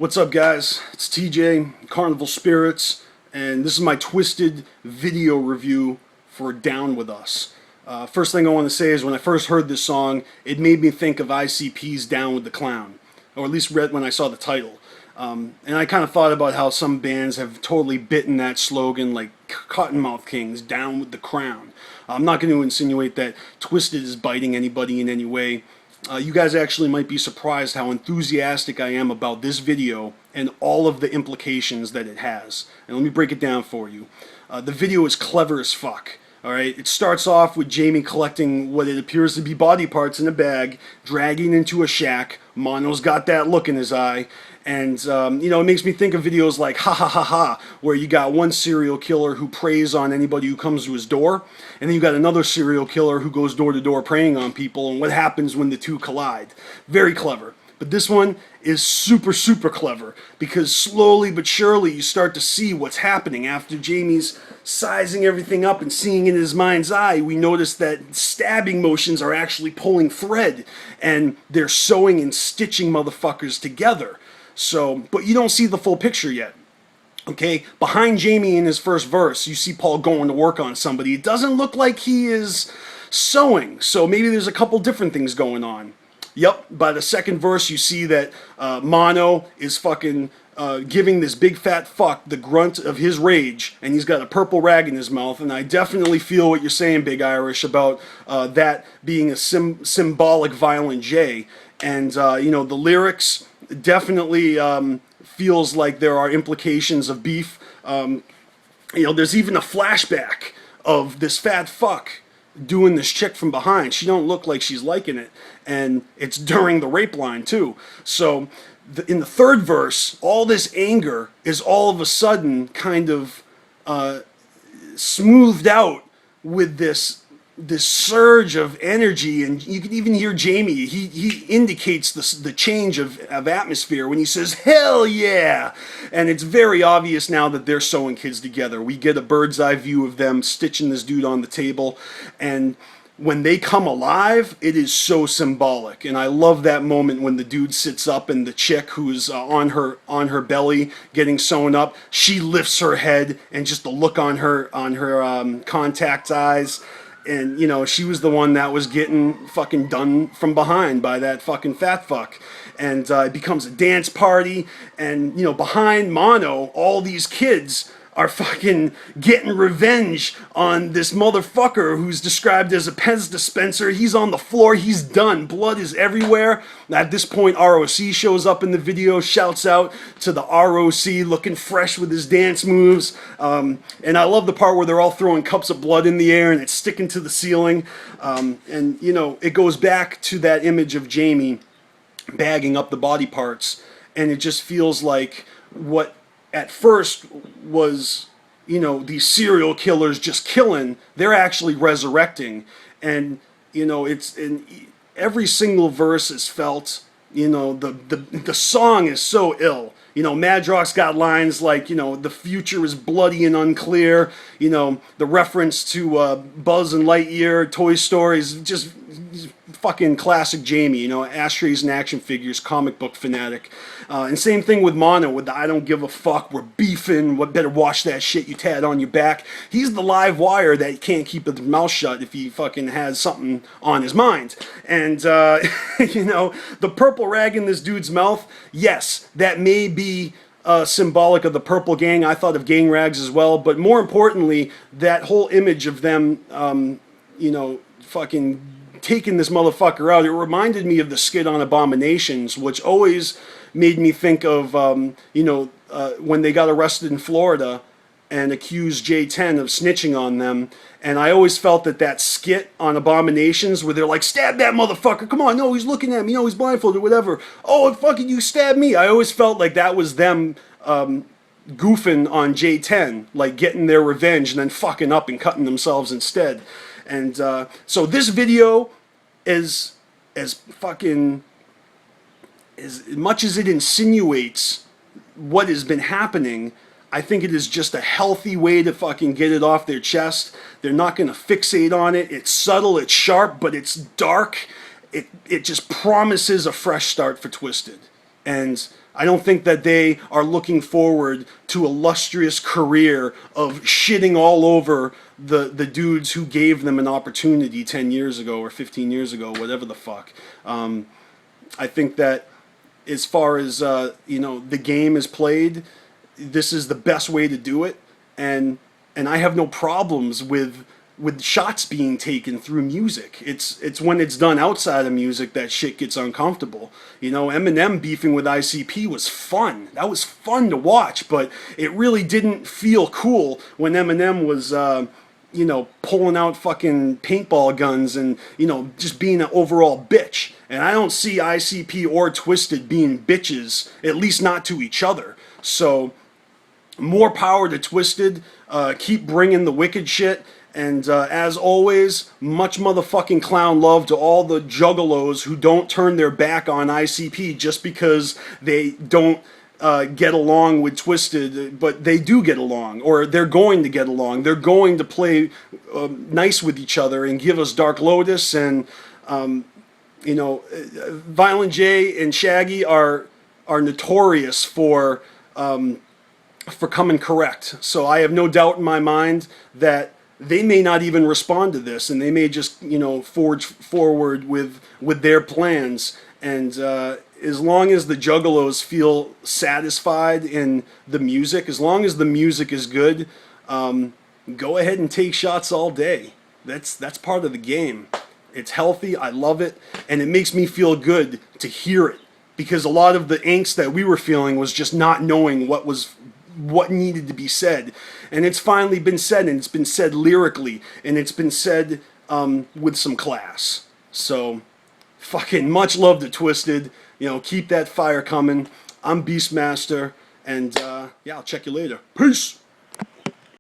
What's up, guys? It's TJ, CarnivalSpirits, and this is my Twiztid video review for Down With Us. First thing I want to say is when I first heard this song, it made me think of ICP's Down With the Clown, or at least read when I saw the title. And I kind of thought about how some bands have totally bitten that slogan, like Cottonmouth Kings, Down With the Crown. I'm not going to insinuate that Twiztid is biting anybody in any way. You guys actually might be surprised how enthusiastic I am about this video and all of the implications that it has. And let me break it down for you. The video is clever as fuck. Alright, it starts off with Jamie collecting what it appears to be body parts in a bag, dragging into a shack. Mono's got that look in his eye. And, you know, it makes me think of videos like Ha Ha Ha Ha, where you got one serial killer who preys on anybody who comes to his door, and then you got another serial killer who goes door to door preying on people, and what happens when the two collide. Very clever. But this one is super, super clever, because slowly but surely you start to see what's happening. After Jamie's sizing everything up and seeing in his mind's eye, we notice that stabbing motions are actually pulling thread, and they're sewing and stitching motherfuckers together. So, but you don't see the full picture yet. Okay, behind Jamie in his first verse, you see Paul going to work on somebody. It doesn't look like he is sewing, so maybe there's a couple different things going on. Yep, by the second verse, you see that Mono is fucking giving this big fat fuck the grunt of his rage, and he's got a purple rag in his mouth, and I definitely feel what you're saying, Big Irish, about that being a symbolic Violent J. And, you know, the lyrics definitely feels like there are implications of beef. You know, there's even a flashback of this fat fuck doing this chick from behind. She don't look like she's liking it, and it's during the rape line too. So in the third verse, all this anger is all of a sudden kind of smoothed out with this surge of energy, and you can even hear Jamie. He indicates the change of atmosphere when he says "hell yeah," and it's very obvious now that they're sewing kids together. We get a bird's eye view of them stitching this dude on the table, and when they come alive, it is so symbolic. And I love that moment when the dude sits up and the chick who's on her belly getting sewn up, she lifts her head, and just the look on her contact eyes. And, you know, she was the one that was getting fucking done from behind by that fucking fat fuck. And it becomes a dance party. And, you know, behind Mono, all these kids are fucking getting revenge on this motherfucker who's described as a Pez dispenser. He's on the floor. He's done. Blood is everywhere. At this point, ROC shows up in the video, shouts out to the ROC, looking fresh with his dance moves. And I love the part where they're all throwing cups of blood in the air and it's sticking to the ceiling. And, you know, it goes back to that image of Jamie bagging up the body parts. And it just feels like what at first was, you know, these serial killers just killing, they're actually resurrecting. And, you know, it's in every single verse is felt, you know, the song is so ill. You know, Madrock's got lines like, you know, the future is bloody and unclear. You know, the reference to Buzz and Lightyear, Toy Story is just fucking classic Jamie. You know, ashtrays and action figures, comic book fanatic. And same thing with Mono with the I don't give a fuck, we're beefing, what better wash that shit you tad on your back. He's the live wire that can't keep his mouth shut if he fucking has something on his mind. And, you know, the purple rag in this dude's mouth, yes, that may be symbolic of the Purple Gang. I thought of gang rags as well, but more importantly, that whole image of them, you know, fucking taking this motherfucker out, it reminded me of the skit on Abominations, which always made me think of, you know, when they got arrested in Florida and accused J10 of snitching on them. And I always felt that skit on Abominations where they're like, stab that motherfucker, come on, no, he's looking at me, no, he's blindfolded, whatever. Oh, fucking you stabbed me. I always felt like that was them goofing on J10, like getting their revenge and then fucking up and cutting themselves instead. And so this video is as fucking, as much as it insinuates what has been happening, I think it is just a healthy way to fucking get it off their chest. They're not going to fixate on it. It's subtle, it's sharp, but it's dark. It just promises a fresh start for Twiztid. And I don't think that they are looking forward to a illustrious career of shitting all over the dudes who gave them an opportunity 10 years ago or 15 years ago, whatever the fuck. I think that as far as the game is played, this is the best way to do it, and I have no problems with shots being taken through music. It's when it's done outside of music that shit gets uncomfortable. Eminem beefing with ICP was fun. That was fun to watch, but it really didn't feel cool when Eminem was pulling out fucking paintball guns and, just being an overall bitch. And I don't see ICP or Twiztid being bitches, at least not to each other. So, more power to Twiztid. Keep bringing the wicked shit. And as always, much motherfucking clown love to all the juggalos who don't turn their back on ICP just because they don't get along with Twiztid, but they do get along, or they're going to get along. They're going to play nice with each other and give us Dark Lotus, and Violent J and Shaggy are notorious for coming correct. So I have no doubt in my mind that they may not even respond to this, and they may just forge forward with their plans. And as long as the juggalos feel satisfied in the music, as long as the music is good, go ahead and take shots all day. That's part of the game. It's healthy. I love it, and it makes me feel good to hear it, because a lot of the angst that we were feeling was just not knowing what needed to be said. And it's finally been said, and it's been said lyrically, and it's been said with some class. So fucking much love to Twiztid. Keep that fire coming. I'm BstMstR, and yeah, I'll check you later. Peace.